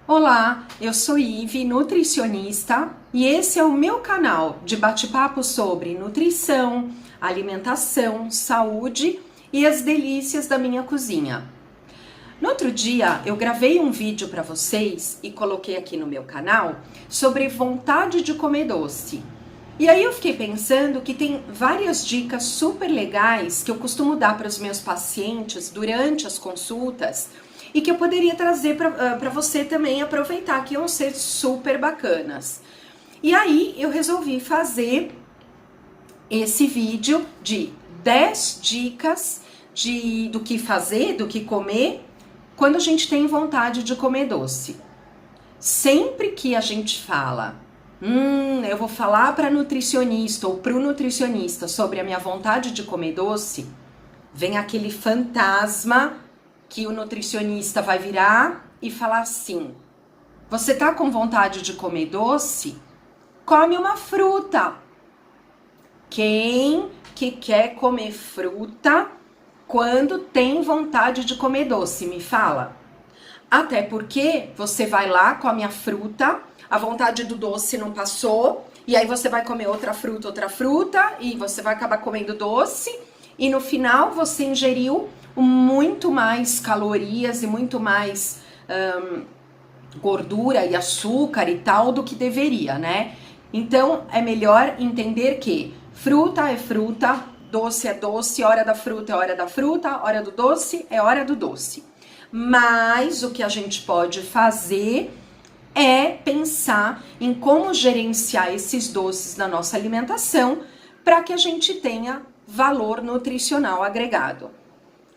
Olá, eu sou Ive, nutricionista, e esse é o meu canal de bate-papo sobre nutrição, alimentação, saúde e as delícias da minha cozinha. No outro dia, eu gravei um vídeo para vocês e coloquei aqui no meu canal sobre vontade de comer doce. E aí eu fiquei pensando que tem várias dicas super legais que eu costumo dar para os meus pacientes durante as consultas e que eu poderia trazer para você também aproveitar, que iam ser super bacanas. E aí eu resolvi fazer esse vídeo de 10 dicas do que fazer, do que comer, quando a gente tem vontade de comer doce. Sempre que a gente fala, eu vou falar para nutricionista ou para o nutricionista sobre a minha vontade de comer doce, vem aquele fantasma que o nutricionista vai virar e falar assim: você tá com vontade de comer doce? Come uma fruta. Quem que quer comer fruta quando tem vontade de comer doce? Me fala. Até porque você vai lá, come a fruta, a vontade do doce não passou, e aí você vai comer outra fruta, e você vai acabar comendo doce, e no final você ingeriu muito mais calorias e muito mais gordura e açúcar e tal do que deveria, né? Então é melhor entender que fruta é fruta, doce é doce, hora da fruta é hora da fruta, hora do doce é hora do doce. Mas o que a gente pode fazer é pensar em como gerenciar esses doces na nossa alimentação para que a gente tenha valor nutricional agregado.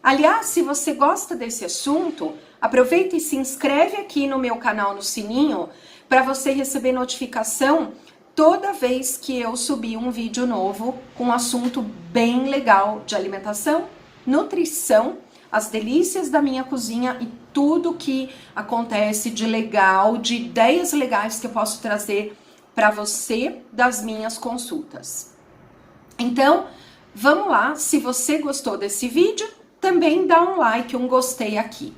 Aliás, se você gosta desse assunto, aproveita e se inscreve aqui no meu canal no sininho para você receber notificação toda vez que eu subir um vídeo novo com um assunto bem legal de alimentação, nutrição, as delícias da minha cozinha e tudo que acontece de legal, de ideias legais que eu posso trazer para você das minhas consultas. Então, vamos lá, se você gostou desse vídeo, também dá um like, um gostei aqui.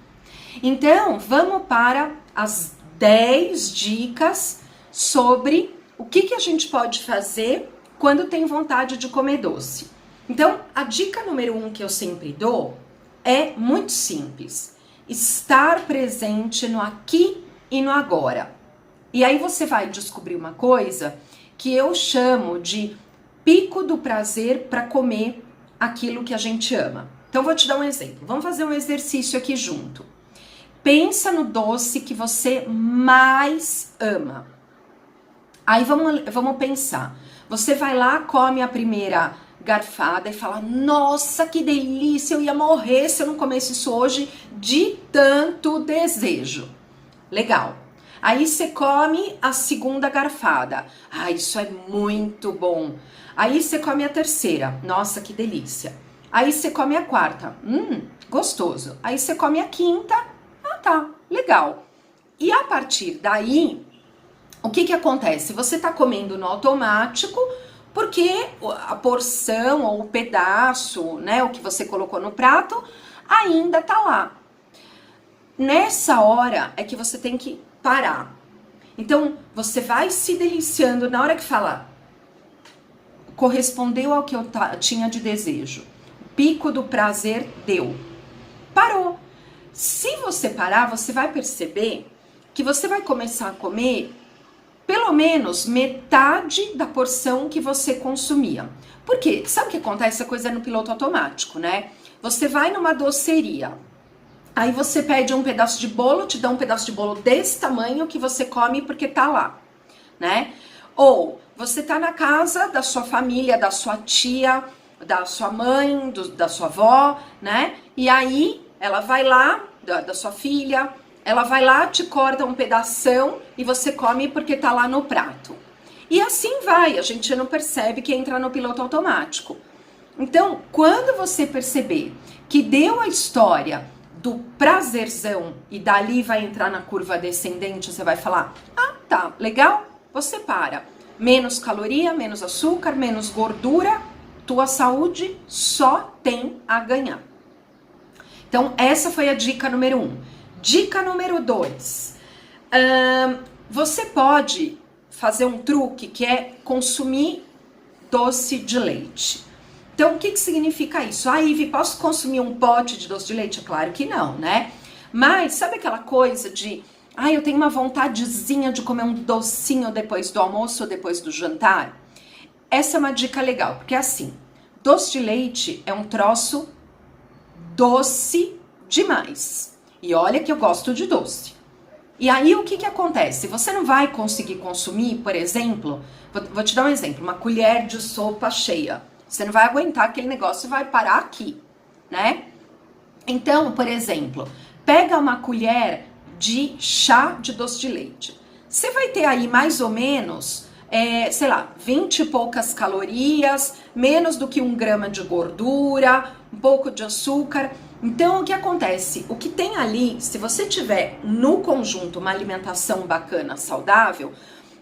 Então, vamos para as 10 dicas sobre o que a gente pode fazer quando tem vontade de comer doce. Então, a dica número 1 que eu sempre dou é muito simples. Estar presente no aqui e no agora. E aí você vai descobrir uma coisa que eu chamo de pico do prazer para comer aquilo que a gente ama. Então, vou te dar um exemplo. Vamos fazer um exercício aqui junto. Pensa no doce que você mais ama. Aí vamos pensar. Você vai lá, come a primeira garfada e fala: nossa, que delícia, eu ia morrer se eu não comesse isso hoje, de tanto desejo. Legal. Aí você come a segunda garfada. Ah, isso é muito bom. Aí você come a terceira. Nossa, que delícia. Aí você come a quarta. Gostoso. Aí você come a quinta. Ah, tá, legal. E a partir daí, o que acontece? Você tá comendo no automático porque a porção ou o pedaço, né, o que você colocou no prato, ainda tá lá. Nessa hora é que você tem que parar. Então, você vai se deliciando na hora que fala, correspondeu ao que eu tinha de desejo. Pico do prazer deu. Parou. Se você parar, você vai perceber que você vai começar a comer pelo menos metade da porção que você consumia. Por quê? Sabe o que acontece? Essa coisa é no piloto automático, né? Você vai numa doceria, aí você pede um pedaço de bolo, te dá um pedaço de bolo desse tamanho que você come porque tá lá, né? Ou você tá na casa da sua família, da sua tia, da sua mãe, da sua avó, né? E aí ela vai lá, da sua filha, ela vai lá, te corta um pedação e você come porque tá lá no prato. E assim vai, a gente não percebe que entra no piloto automático. Então, quando você perceber que deu a história do prazerzão e dali vai entrar na curva descendente, você vai falar: ah, tá, legal, você para. Menos caloria, menos açúcar, menos gordura, tua saúde só tem a ganhar. Então, essa foi a dica número 1. Dica número 2. Você pode fazer um truque que é consumir doce de leite. Então, o que significa isso? Ah, Ive, posso consumir um pote de doce de leite? Claro que não, né? Mas sabe aquela coisa de, eu tenho uma vontadezinha de comer um docinho depois do almoço ou depois do jantar? Essa é uma dica legal, porque assim, doce de leite é um troço doce demais. E olha que eu gosto de doce. E aí o que acontece? Você não vai conseguir consumir, por exemplo, vou te dar um exemplo, uma colher de sopa cheia. Você não vai aguentar aquele negócio e vai parar aqui, né? Então, por exemplo, pega uma colher de chá de doce de leite. Você vai ter aí mais ou menos, sei lá, 20 e poucas calorias, menos do que 1 grama de gordura, um pouco de açúcar. Então, o que acontece? O que tem ali, se você tiver no conjunto uma alimentação bacana, saudável,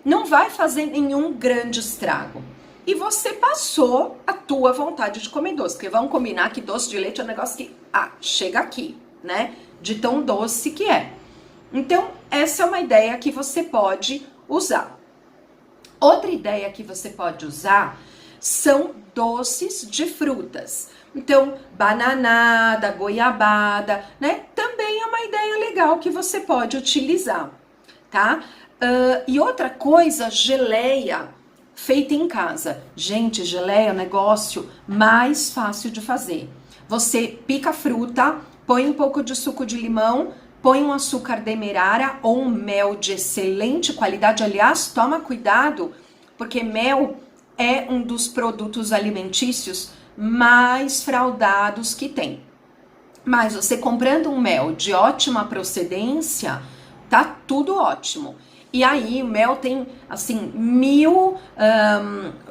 não vai fazer nenhum grande estrago. E você passou a tua vontade de comer doce, porque vamos combinar que doce de leite é um negócio que, chega aqui, né? De tão doce que é. Então, essa é uma ideia que você pode usar. Outra ideia que você pode usar são doces de frutas. Então, bananada, goiabada, né? Também é uma ideia legal que você pode utilizar, tá? E outra coisa, geleia feita em casa. Gente, geleia é o negócio mais fácil de fazer. Você pica a fruta, põe um pouco de suco de limão, põe um açúcar demerara ou um mel de excelente qualidade. Aliás, toma cuidado, porque mel é um dos produtos alimentícios mais fraudados que tem. Mas você comprando um mel de ótima procedência, tá tudo ótimo. E aí o mel tem, assim, 1000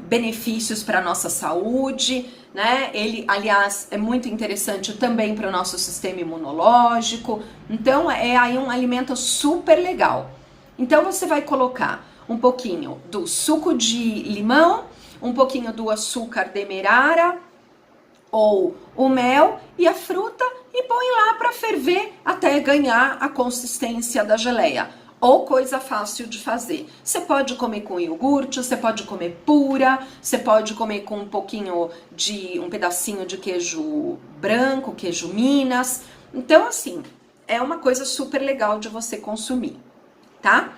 benefícios para nossa saúde, né? Ele, aliás, é muito interessante também para o nosso sistema imunológico. Então, é aí um alimento super legal. Então, você vai colocar um pouquinho do suco de limão, um pouquinho do açúcar demerara ou o mel e a fruta e põe lá para ferver até ganhar a consistência da geleia. Ou coisa fácil de fazer. Você pode comer com iogurte, você pode comer pura, você pode comer com um pedacinho de queijo branco, queijo Minas. Então, assim, é uma coisa super legal de você consumir, tá?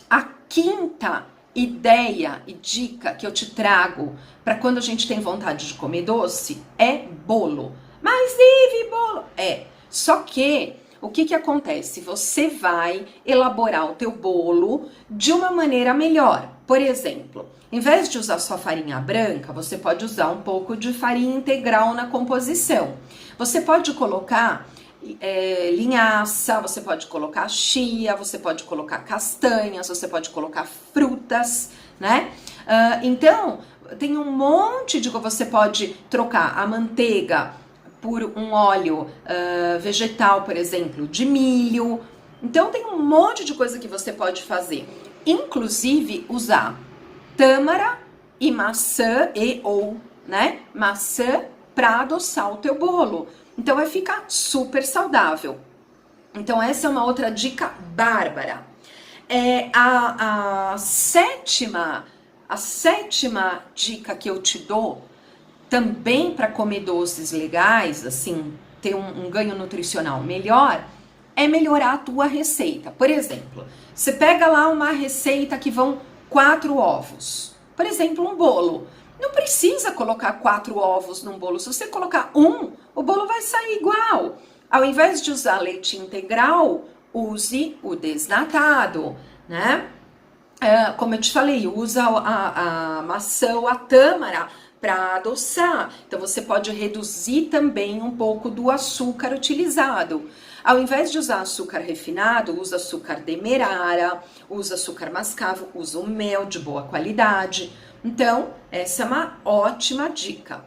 A quinta ideia e dica que eu te trago para quando a gente tem vontade de comer doce é bolo. Mas, Ive, bolo? Só que o que acontece? Você vai elaborar o teu bolo de uma maneira melhor. Por exemplo, em vez de usar só farinha branca, você pode usar um pouco de farinha integral na composição. Você pode colocar linhaça, você pode colocar chia, você pode colocar castanhas, você pode colocar frutas, né? Então, tem um monte de... Você pode trocar a manteiga por um óleo vegetal, por exemplo, de milho. Então tem um monte de coisa que você pode fazer. Inclusive usar tâmara e maçã né? Maçã para adoçar o teu bolo. Então vai ficar super saudável. Então essa é uma outra dica bárbara. A sétima dica que eu te dou também para comer doces legais, assim, ter um ganho nutricional melhor, é melhorar a tua receita. Por exemplo, você pega lá uma receita que vão 4 ovos. Por exemplo, um bolo. Não precisa colocar 4 ovos num bolo. Se você colocar o bolo vai sair igual. Ao invés de usar leite integral, use o desnatado, né? Como eu te falei, usa a maçã ou a tâmara para adoçar. Então você pode reduzir também um pouco do açúcar utilizado. Ao invés de usar açúcar refinado, usa açúcar demerara, usa açúcar mascavo, usa o mel de boa qualidade. Então, essa é uma ótima dica.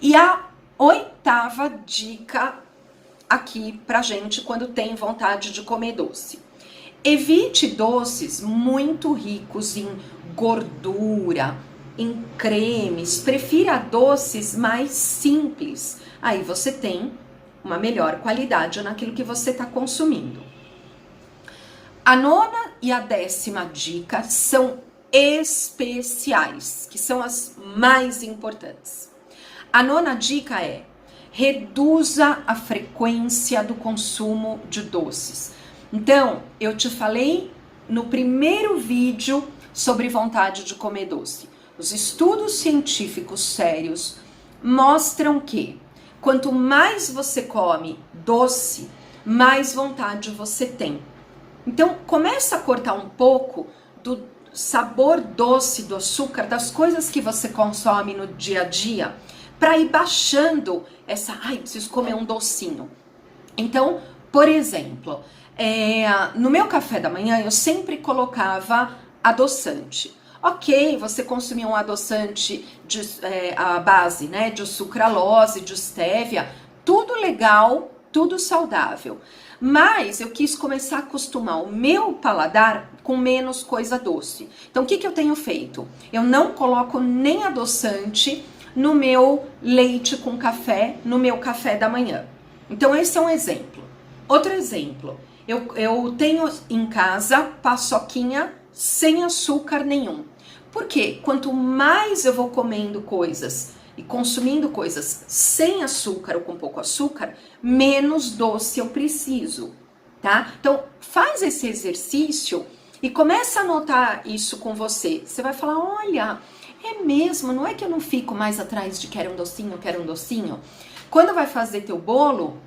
E a 8ª dica aqui pra gente quando tem vontade de comer doce. Evite doces muito ricos em gordura, em cremes, prefira doces mais simples. Aí você tem uma melhor qualidade naquilo que você está consumindo. A 9ª e a 10ª dica são especiais, que são as mais importantes. A 9ª dica é: reduza a frequência do consumo de doces. Então, eu te falei no primeiro vídeo sobre vontade de comer doce. Os estudos científicos sérios mostram que quanto mais você come doce, mais vontade você tem. Então, começa a cortar um pouco do sabor doce do açúcar, das coisas que você consome no dia a dia, para ir baixando essa, preciso comer um docinho. Então, por exemplo, no meu café da manhã eu sempre colocava adoçante. Ok, você consumir um adoçante à base, né, de sucralose, de stevia, tudo legal, tudo saudável. Mas eu quis começar a acostumar o meu paladar com menos coisa doce. Então, o que eu tenho feito? Eu não coloco nem adoçante no meu leite com café, no meu café da manhã. Então, esse é um exemplo. Outro exemplo, eu tenho em casa paçoquinha sem açúcar nenhum. Por quê? Quanto mais eu vou comendo coisas e consumindo coisas sem açúcar ou com pouco açúcar, menos doce eu preciso, tá? Então, faz esse exercício e começa a notar isso com você. Você vai falar, olha, é mesmo, não é que eu não fico mais atrás de quero um docinho, quero um docinho. Quando vai fazer teu bolo,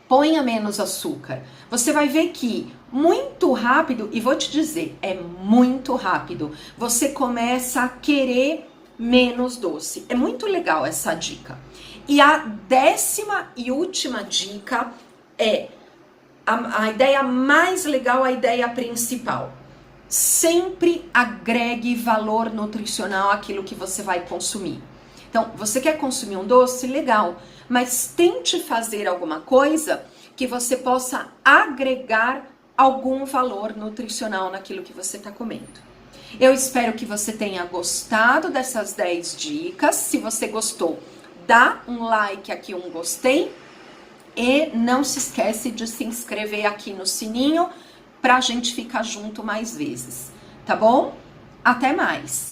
ponha menos açúcar. Você vai ver que muito rápido, e vou te dizer, é muito rápido, você começa a querer menos doce. É muito legal essa dica. E a 10ª e última dica é a ideia mais legal, a ideia principal. Sempre agregue valor nutricional àquilo que você vai consumir. Então, você quer consumir um doce? Legal, mas tente fazer alguma coisa que você possa agregar algum valor nutricional naquilo que você está comendo. Eu espero que você tenha gostado dessas 10 dicas. Se você gostou, dá um like aqui, um gostei. E não se esquece de se inscrever aqui no sininho pra gente ficar junto mais vezes, tá bom? Até mais!